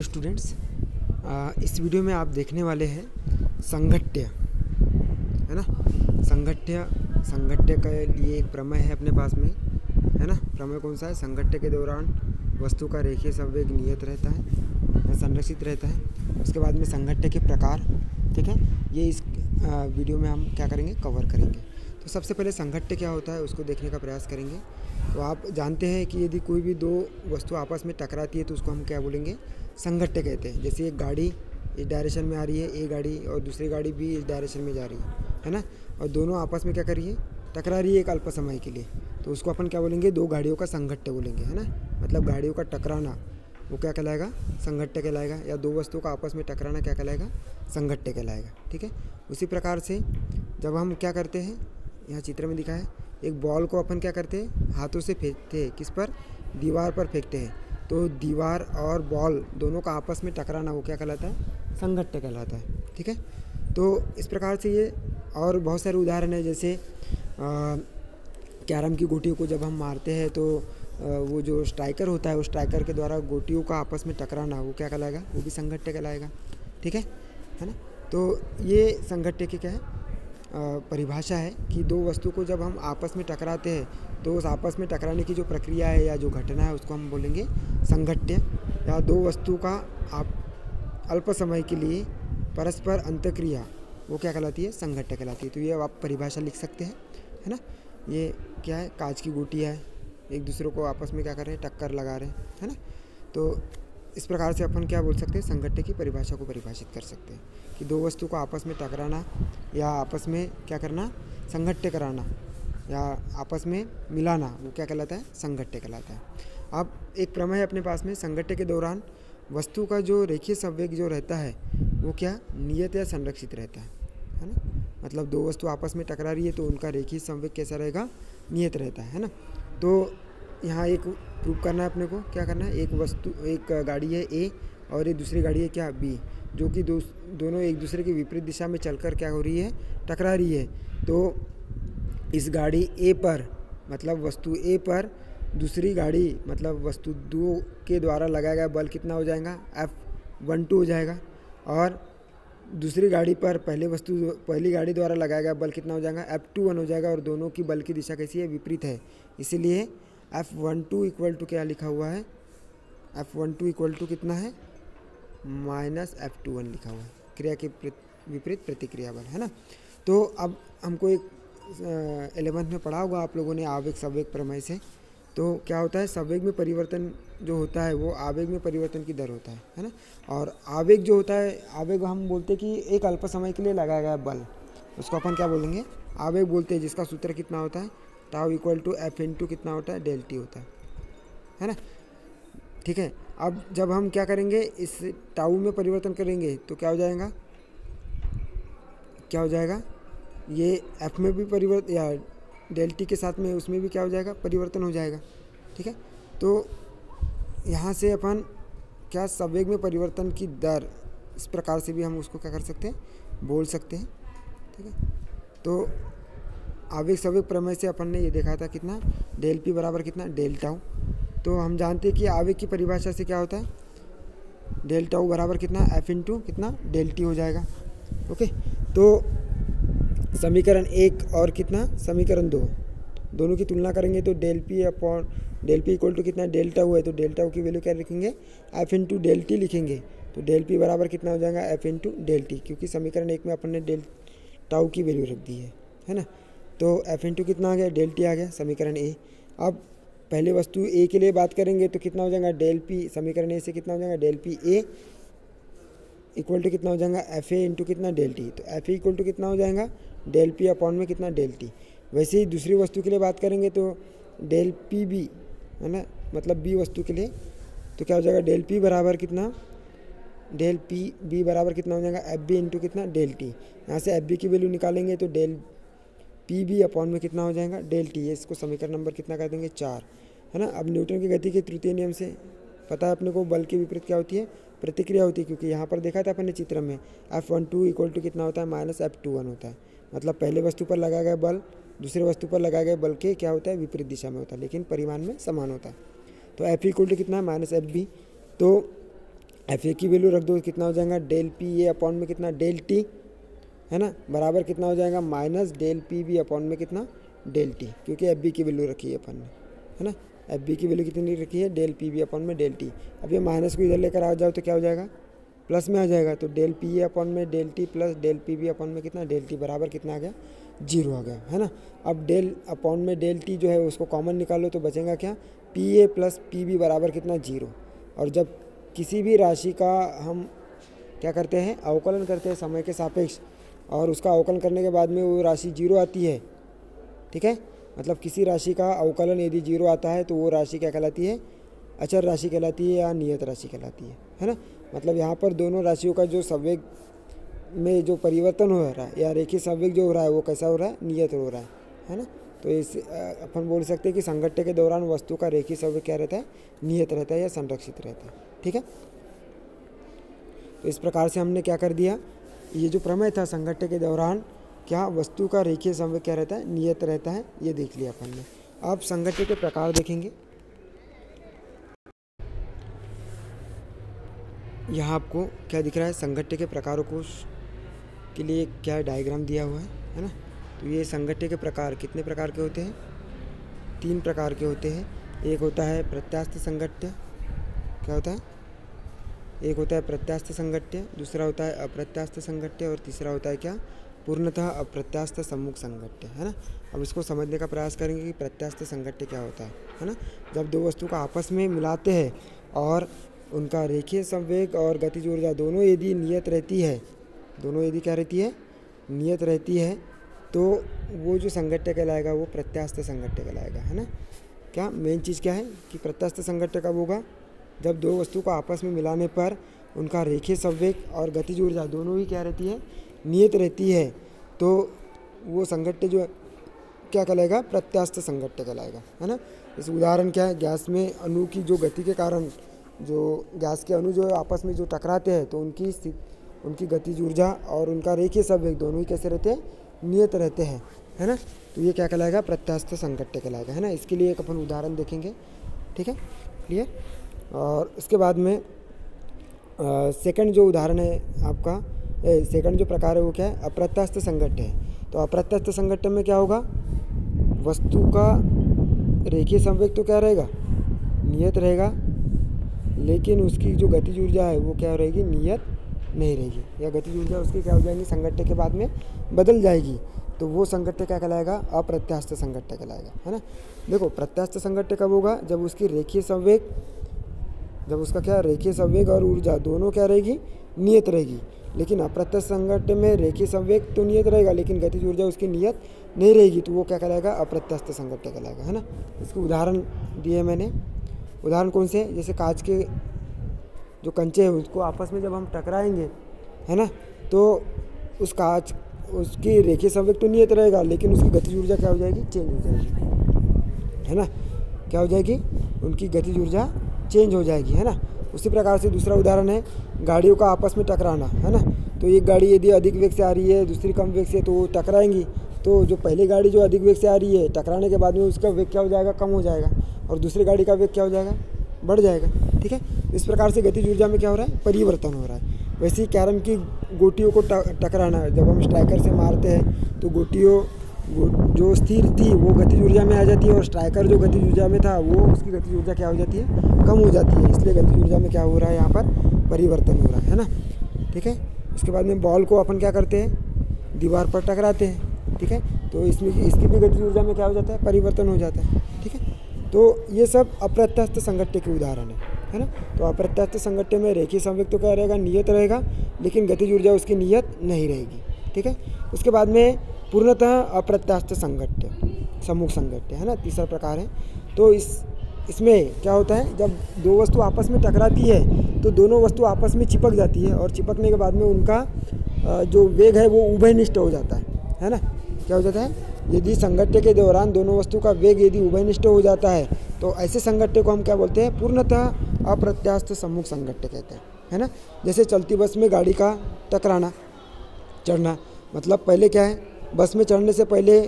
Students, इस video में आप देखने वाले हैं संघट्य, है ना। संघट्य के लिए एक प्रमेय है अपने पास में, है ना। प्रमेय कौन सा है? संघट्य के दौरान वस्तु का रेखीय संवेग नियत रहता है या संरक्षित रहता है। उसके बाद में संघट्य के प्रकार, ठीक है, ये इस वीडियो में हम क्या करेंगे, कवर करेंगे। तो सबसे पहले संघट्य क्या होता है उसको देखने का प्रयास करेंगे। तो आप जानते हैं कि यदि कोई भी दो वस्तु आपस में टकराती है तो उसको हम क्या बोलेंगे, संघट्य कहते हैं। जैसे एक गाड़ी इस डायरेक्शन में आ रही है, एक गाड़ी और दूसरी गाड़ी भी इस डायरेक्शन में जा रही है ना, और दोनों आपस में क्या कर रही है, टकरा रही है एक अल्प समय के लिए, तो उसको अपन क्या बोलेंगे, दो गाड़ियों का संघट्य बोलेंगे, है ना। मतलब गाड़ियों का टकराना वो क्या कहलाएगा, संघट्य कहलाएगा। या दो वस्तुओं का आपस में टकराना क्या कहलाएगा, संघट्य कहलाएगा, ठीक है। उसी प्रकार से जब हम क्या करते हैं, यहाँ चित्र में दिखा है, एक बॉल को अपन क्या करते हैं, हाथों से फेंकते हैं, किस पर, दीवार पर फेंकते हैं। तो दीवार और बॉल दोनों का आपस में टकराना वो क्या कहलाता है, संघट्य कहलाता है, ठीक है। तो इस प्रकार से ये और बहुत सारे उदाहरण है। जैसे कैरम की गोटियों को जब हम मारते हैं तो वो जो स्ट्राइकर होता है, उस स्ट्राइकर के द्वारा गोटियों का आपस में टकराना वो क्या कहलाएगा, वो भी संघट्य कहलाएगा, ठीक है ना। तो ये संघट्य की क्या है, परिभाषा है कि दो वस्तु को जब हम आपस में टकराते हैं तो उस आपस में टकराने की जो प्रक्रिया है या जो घटना है उसको हम बोलेंगे संघट्य। या दो वस्तु का आप अल्प समय के लिए परस्पर अंतक्रिया वो क्या कहलाती है, संघट्य कहलाती है। तो ये आप परिभाषा लिख सकते हैं, है ना। ये क्या है, कांच की गोटी है, एक दूसरे को आपस में क्या कर रहे हैं, टक्कर लगा रहे हैं, है ना। तो इस प्रकार से अपन क्या बोल सकते हैं, संघट्य की परिभाषा को परिभाषित कर सकते हैं कि दो वस्तु को आपस में टकराना या आपस में क्या करना, संघट्य कराना या आपस में मिलाना वो क्या कहलाता है, संघट्य कहलाता है। अब एक प्रमेय है अपने पास में, संघट्य के दौरान वस्तु का जो रेखीय संवेग जो रहता है वो क्या नियत या संरक्षित रहता है ना। मतलब दो वस्तु आपस में टकरा रही है तो उनका रेखीय संवेग कैसा रहेगा, नियत रहता है ना। तो यहाँ एक प्रूव करना है अपने को, क्या करना है, एक गाड़ी है ए और एक दूसरी गाड़ी है क्या, बी, जो कि दोनों एक दूसरे की विपरीत दिशा में चलकर क्या हो रही है, टकरा रही है। तो इस गाड़ी ए पर, मतलब वस्तु ए पर दूसरी गाड़ी मतलब वस्तु दो के द्वारा लगाया गया बल कितना हो जाएगा, F12 हो जाएगा। और दूसरी गाड़ी पर पहली गाड़ी द्वारा लगाया गया बल कितना हो जाएगा, F21 हो जाएगा। और दोनों की बल की दिशा कैसी है, विपरीत है, इसीलिए F12 इक्वल टू क्या लिखा हुआ है, F12 इक्वल टू कितना है, -F21 लिखा हुआ है, क्रिया के विपरीत प्रतिक्रिया बल, है ना। तो अब हमको एक 11th में पढ़ा होगा आप लोगों ने आवेग संवेग प्रमेय से। तो क्या होता है, संवेग में परिवर्तन जो होता है वो आवेग में परिवर्तन की दर होता है ना। और आवेग जो होता है, आवेग हम बोलते हैं कि एक अल्प समय के लिए लगाया गया बल, उसको अपन क्या बोलेंगे, आवेग बोलते हैं। जिसका सूत्र कितना होता है, tau equal to F into कितना होता है, डेल टी होता है ना, ठीक है। अब जब हम क्या करेंगे, इस टाउ में परिवर्तन करेंगे तो क्या हो जाएगा, ये एफ में भी परिवर्तन या डेल टी के साथ में उसमें भी क्या हो जाएगा, परिवर्तन हो जाएगा, ठीक है। तो यहाँ से अपन क्या, संवेग में परिवर्तन की दर, इस प्रकार से भी हम उसको क्या कर सकते हैं, बोल सकते हैं, ठीक है। तो आवेग संवेग प्रमेय से अपन ने ये देखा था कितना, डेल पी बराबर कितना, डेल टाउ। तो हम जानते हैं कि आवेग की परिभाषा से क्या होता है, डेल टाउ बराबर कितना, एफ इंटू कितना, डेल टी हो जाएगा, ओके। तो समीकरण 1 और कितना, समीकरण 2, दोनों की तुलना करेंगे तो डेल पी इक्वल टू कितना, डेल टाउ है, तो डेल टाउ की वैल्यू क्या लिखेंगे, एफ इंटू डेल टी लिखेंगे। तो डेल पी बराबर कितना हो जाएगा, एफ इंटू डेल टी, क्योंकि समीकरण 1 में अपन ने डेल टाउ की वैल्यू रख दी है ना। तो एफ इंटू कितना आ गया, डेल टी आ गया, समीकरण ए। अब पहले वस्तु ए के लिए बात करेंगे तो कितना हो जाएगा, डेल पी, समीकरण ए से कितना हो जाएगा, del P A equal to कितना हो जाएगा, एफ ए इंटू कितना, डेल टी। तो एफ ए इक्वल टू कितना हो जाएगा, डेल पी अपॉन में कितना, डेल टी। वैसे ही दूसरी वस्तु के लिए बात करेंगे तो डेल पी बी, है ना, मतलब बी वस्तु के लिए, तो क्या हो जाएगा, डेल पी बराबर कितना, डेल पी बी बराबर कितना हो जाएगा, एफ बी इंटू कितना, डेल टी। यहाँ से एफ बी की वैल्यू निकालेंगे तो डेल पी बी अपॉन में कितना हो जाएगा, डेल टी। इसको समीकरण नंबर कितना कर देंगे, 4, है ना। अब न्यूटन की गति के तृतीय नियम से पता है अपने को, बल के विपरीत क्या होती है, प्रतिक्रिया होती है। क्योंकि यहाँ पर देखा था अपन ने चित्र में, F12 इक्वल टू कितना होता है, -F21 होता है। मतलब पहले वस्तु पर लगाया गया बल दूसरे वस्तु पर लगाए गए बल के क्या होता है, विपरीत दिशा में होता है, लेकिन परिमाण में समान होता है। तो एफ इक्वल टू कितना है, -F b। तो एफ ए की वैल्यू रख दो, कितना हो जाएगा डेल पी ए अपॉन में कितना डेल टी, है ना, बराबर कितना हो जाएगा minus del P B upon में कितना डेल टी, क्योंकि एफ बी की वैल्यू रखी है अपन ने, है ना। एफ बी की वैल्यू कितनी रखी है डेल पी बी अपॉन में डेल टी। अब ये माइनस को इधर लेकर आ जाओ तो क्या हो जाएगा प्लस में आ जाएगा, तो डेल पी ए अपॉन में del T plus del P B upon में कितना डेल टी बराबर कितना आ गया 0 आ गया, है ना। अब डेल अपॉन में डेल टी जो है उसको कॉमन निकालो तो बचेगा क्या P A plus P B बराबर कितना 0। और जब किसी भी राशि का हम क्या करते हैं अवकलन करते हैं समय के सापेक्ष, और उसका अवकलन करने के बाद में वो राशि 0 आती है, ठीक है, मतलब किसी राशि का अवकलन यदि 0 आता है तो वो राशि क्या कहलाती है अचर राशि कहलाती है या नियत राशि कहलाती है ना। मतलब यहाँ पर दोनों राशियों का जो संवेग में जो परिवर्तन हो रहा है या रेखीय संवेग जो हो रहा है वो कैसा हो रहा है नियत हो रहा है ना। तो इस अपन बोल सकते हैं कि संघट्य के दौरान वस्तु का रेखीय संवेग क्या रहता है नियत रहता है या संरक्षित रहता है, ठीक है। तो इस प्रकार से हमने क्या कर दिया, ये जो प्रमेय था संघट्य के दौरान क्या वस्तु का रेखीय संवेग क्या रहता है नियत रहता है, ये देख लिया अपन ने। अब संघट्य के प्रकार देखेंगे। यहाँ आपको क्या दिख रहा है संघट्य के प्रकारों को के लिए क्या डायग्राम दिया हुआ है ना। तो ये संघट्य के प्रकार कितने प्रकार के होते हैं 3 प्रकार के होते हैं। एक होता है प्रत्यास्थ संघट्य, क्या होता है एक होता है प्रत्यास्थ संघट्य, दूसरा होता है अप्रत्यास्थ संघट्य और तीसरा होता है क्या पूर्णतः अप्रत्यास्थ सम्मुख संघट्य, है ना। अब इसको समझने का प्रयास करेंगे कि प्रत्यास्थ संघट्य क्या होता है ना। जब दो वस्तु का आपस में मिलाते हैं और उनका रेखीय संवेग और गतिज ऊर्जा दोनों यदि नियत रहती है, दोनों यदि क्या रहती है नियत रहती है, तो वो जो संघट्य कहलाएगा वो प्रत्यास्थ संघट्य कहलाएगा, है ना। क्या मेन चीज़ क्या है कि प्रत्यास्थ संघट्य कब होगा जब दो वस्तु को आपस में मिलाने पर उनका रेखीय संवेग और गतिज ऊर्जा दोनों ही क्या रहती है नियत रहती है, तो वो संघट्य जो क्या कहलाएगा प्रत्यास्थ संघट्य कहलाएगा, है ना। इस उदाहरण क्या है गैस में अणु की जो गति के कारण जो गैस के अणु जो आपस में जो टकराते हैं तो उनकी गतिज ऊर्जा और उनका रेखीय संवेग दोनों ही कैसे रहते हैं नियत रहते हैं, है ना। तो ये क्या कहलाएगा प्रत्यास्थ संघट्य कहलाएगा, है ना। इसके लिए एक अपन उदाहरण देखेंगे, ठीक है क्लियर। और इसके बाद में सेकंड जो उदाहरण है आपका सेकंड जो प्रकार है वो क्या है अप्रत्यास्थ संघट्य है। तो अप्रत्यास्थ संघट्य में क्या होगा वस्तु का रेखीय संवेग तो क्या रहेगा नियत रहेगा, लेकिन उसकी जो गतिज ऊर्जा है वो क्या रहेगी नियत नहीं रहेगी, या गतिज ऊर्जा उसकी क्या हो जाएगी संघट्य के बाद में बदल जाएगी, तो वो संघट्य क्या कहलाएगा अप्रत्यास्थ संघट्य कहलाएगा, है ना। देखो प्रत्यास्थ संघट्य कब होगा जब उसकी रेखीय संवेग जब उसका क्या रेखीय संवेग और ऊर्जा दोनों क्या रहेगी नियत रहेगी, लेकिन अप्रत्यास्थ संघट्य में रेखीय संवेग तो नियत रहेगा लेकिन गतिज ऊर्जा उसकी नियत नहीं रहेगी, तो वो क्या कहलाएगा अप्रत्यास्थ संघट्य कहलाएगा, है ना। इसके उदाहरण दिए मैंने, उदाहरण कौन से जैसे कांच के जो कंचे हैं उसको आपस में जब हम टकराएंगे, है ना, तो उस कांच उसकी रेखीय संवेग तो नियत रहेगा लेकिन उसकी गतिज ऊर्जा क्या हो जाएगी चेंज हो जाएगी, है ना। क्या हो जाएगी उनकी गतिज ऊर्जा चेंज हो जाएगी, है ना। उसी प्रकार से दूसरा उदाहरण है गाड़ियों का आपस में टकराना, है ना। तो एक गाड़ी यदि अधिक वेग से आ रही है दूसरी कम वेग से तो वो टकराएंगी, तो जो पहली गाड़ी जो अधिक वेग से आ रही है टकराने के बाद में उसका वेग क्या हो जाएगा कम हो जाएगा और दूसरी गाड़ी का वेग क्या हो जाएगा बढ़ जाएगा, ठीक है। इस प्रकार से गतिज ऊर्जा में क्या हो रहा है परिवर्तन हो रहा है। वैसे ही कैरम की गोटियों को टकराना, जब हम स्ट्राइकर से मारते हैं तो गोटियों जो स्थिर थी वो गतिज ऊर्जा में आ जाती है और स्ट्राइकर जो गतिज ऊर्जा में था वो उसकी गतिज ऊर्जा क्या हो जाती है कम हो जाती है, इसलिए गतिज ऊर्जा में क्या हो रहा है यहाँ पर परिवर्तन हो रहा है ना, ठीक है। इसके बाद में बॉल को अपन क्या करते हैं दीवार पर टकराते हैं, ठीक है, तो इसमें इसकी भी गतिज ऊर्जा में क्या हो जाता है परिवर्तन हो जाता है, ठीक है। तो ये सब अप्रत्यास्थ संघट्य के उदाहरण है ना। तो अप्रत्यास्थ संघट्य में रेखीय संवेग तो क्या रहेगा नियत रहेगा लेकिन गतिज ऊर्जा उसकी नियत नहीं रहेगी, ठीक है। उसके बाद में पूर्णतः अप्रत्यास्थ संघट्य सम्मुख संघट्य, है ना, तीसरा प्रकार है। तो इसमें क्या होता है जब दो वस्तु आपस में टकराती है तो दोनों वस्तु आपस में चिपक जाती है और चिपकने के बाद में उनका जो वेग है वो उभयनिष्ठ हो जाता है ना। क्या हो जाता है यदि संघट्य के दौरान दोनों वस्तु का वेग यदि उभयनिष्ठ हो जाता है तो ऐसे संघट्य को हम क्या बोलते हैं पूर्णतः अप्रत्यास्थ सम्मुख संघट्य कहते हैं, है ना। जैसे चलती बस में गाड़ी का टकराना चढ़ना, मतलब पहले क्या है बस में चढ़ने से पहले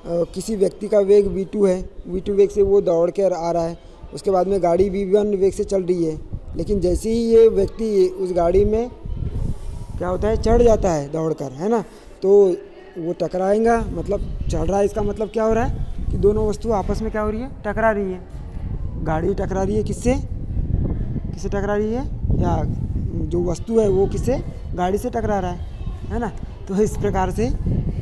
किसी व्यक्ति का वेग v2 है, v2 वेग से वो दौड़ कर आ रहा है, उसके बाद में गाड़ी v1 वेग से चल रही है लेकिन जैसे ही ये व्यक्ति उस गाड़ी में क्या होता है, चढ़ जाता है दौड़कर, है ना, तो वो टकराएगा, मतलब चढ़ रहा है, इसका मतलब क्या हो रहा है कि दोनों वस्तु आपस में क्या हो रही है, टकरा रही है। गाड़ी टकरा रही है किससे टकरा रही है, या जो वस्तु है वो किससे, गाड़ी से टकरा रहा है ना। तो इस प्रकार से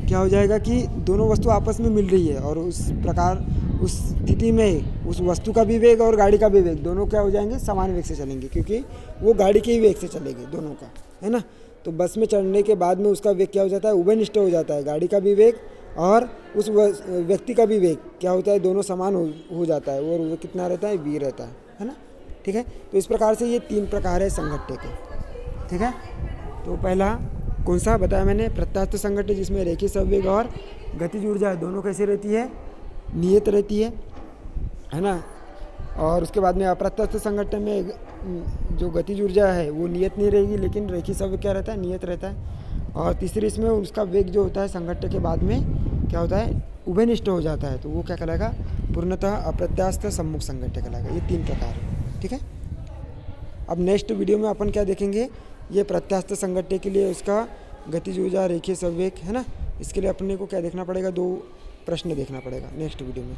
क्या हो जाएगा कि दोनों वस्तु आपस में मिल रही है, और उस प्रकार उस स्थिति में उस वस्तु का भी वेग और गाड़ी का भी वेग दोनों क्या हो जाएंगे, समान वेग से चलेंगे, क्योंकि वो गाड़ी के ही वेग से चलेंगे दोनों का, है ना। तो बस में चढ़ने के बाद में उसका वेग क्या हो जाता है, उभयनिष्ठ हो जाता है, गाड़ी का भी वेग और उस व्यक्ति का भी वेग क्या होता है, दोनों समान हो जाता है, और वो कितना रहता है, v रहता है ना। ठीक है, तो इस प्रकार से ये 3 प्रकार है संघट्य के। ठीक है, तो पहला कौन सा बताया मैंने, प्रत्यास्थ संघट्य, जिसमें रेखीय संवेग और गतिज ऊर्जा दोनों कैसे रहती है, नियत रहती है ना। और उसके बाद में अप्रत्यास्थ संघट्य में जो गतिज ऊर्जा है वो नियत नहीं रहेगी, लेकिन रेखीय संवेग क्या रहता है, नियत रहता है। और तीसरी इसमें उसका वेग जो होता है संघट्य के बाद में क्या होता है, उभयनिष्ठ हो जाता है, तो वो क्या कहलाएगा, पूर्णतः अप्रत्यास्थ सम्मुख संघट्य कहलाएगा। ये 3 प्रकार है। ठीक है, अब नेक्स्ट वीडियो में अपन क्या देखेंगे, ये प्रत्यास्थ संघट्य के लिए उसका गतिज ऊर्जा, रेखीय संवेग, है ना, इसके लिए अपने को क्या देखना पड़ेगा, 2 प्रश्न देखना पड़ेगा नेक्स्ट वीडियो में।